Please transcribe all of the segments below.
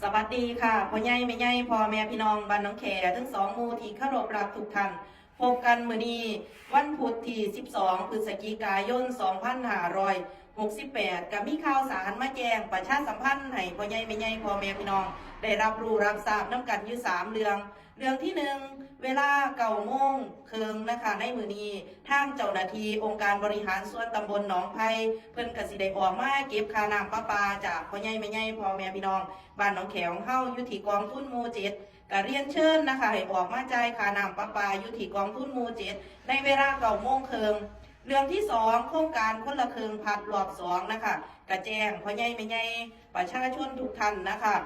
สวัสดีค่ะพ่อใหญ่แม่ใหญ่พ่อแม่พี่น้องบ้านน้องแขทั้งสองหมู่ที่เคารพรักทุกท่านพบกันมื้อนี้วันพุธที่12พฤศจิกายน2568กับมีข่าวสารมาแจ้งประชาสัมพันธ์ให้พ่อใหญ่แม่ใหญ่พ่อแม่พี่น้องได้รับรู้รับทราบน้ำกันอยู่3 เรื่องที่1เวลา9 โมงนะคะในมื้อนี้ทางเจ้าหน้าที่องค์การบริหารส่วนตำบลหนองไผ่เพิ่นก็สิได้ออกมาเก็บค่าน้ำประปาจากพ่อใหญ่แม่ใหญ่พ่อแม่พี่น้องบ้านหนองแขของเฮาอยู่ที่กองทุนหมู่7ก็เรียนเชิญนะคะให้ออกมาจ่ายค่าน้ำประปาอยู่ที่กองทุนหมู่7ในเวลา9 โมงเรื่องที่2โครงการคนละครึ่งผัดรอบ2นะคะกระแจ้งพ่อใหญ่แม่ใหญ่ประชาชนทุกท่านนะคะ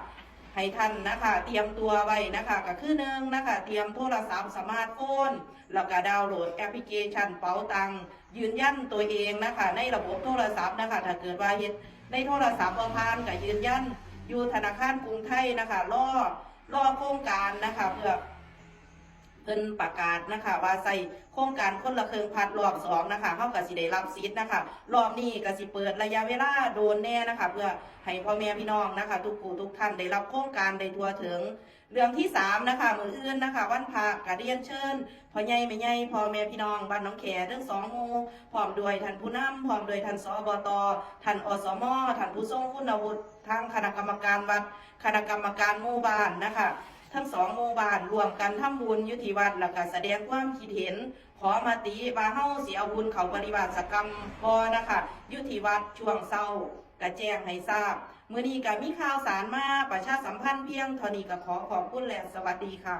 ให้ท่านนะคะเตรียมตัวไว้นะคะก็คือ1นะคะเตรียมโทรศัพท์สมาร์ทโฟนแล้วก็ดาวน์โหลดแอปพลิเคชันเป๋าตังยืนยันตัวเองนะคะในระบบโทรศัพท์นะคะถ้าเกิดว่าเฮ็ดในโทรศัพท์บ่ผ่านก็ยืนยันอยู่ธนาคารกรุงไทยนะคะรอโครงการนะคะเพื่อเพิ่นประกาศนะคะว่าใส่โครงการคนละครึ่งผัดรอบ2นะคะเฮาก็สิได้รับสิทธิ์นะคะรอบนี้ก็สิเปิดระยะเวลาโดนแน่นะคะเพื่อให้พ่อแม่พี่น้องนะคะทุกผู้ทุกท่านได้รับโครงการได้ทั่วถึงเรื่องที่3นะคะมื้ออื่นนะคะวันพระก็เรียนเชิญพ่อใหญ่แม่ใหญ่พ่อแม่พี่น้องบ้านหนองแขทั้ง2 หมู่พร้อมด้วยท่านผู้นำพร้อมด้วยท่านสบตท่านอสมท่านผู้ทรงคุณวุฒิทางคณะกรรมการวัดคณะกรรมการหมู่บ้านนะคะทั้ง2 หมู่บ้านรวมกันทำบุญอยู่ที่วัดแล้วก็แสดงความคิดเห็นขอมติว่าเฮาสิเอาบุญเข้าปฏิบัติกรรมบ่นะคะอยู่ที่วัดช่วงเช้ากระแจ้งให้ทราบมื้อนี้ก็มีข่าวสารมาประชาสัมพันธ์เพียงเท่านี้ก็ขอขอบคุณและสวัสดีค่ะ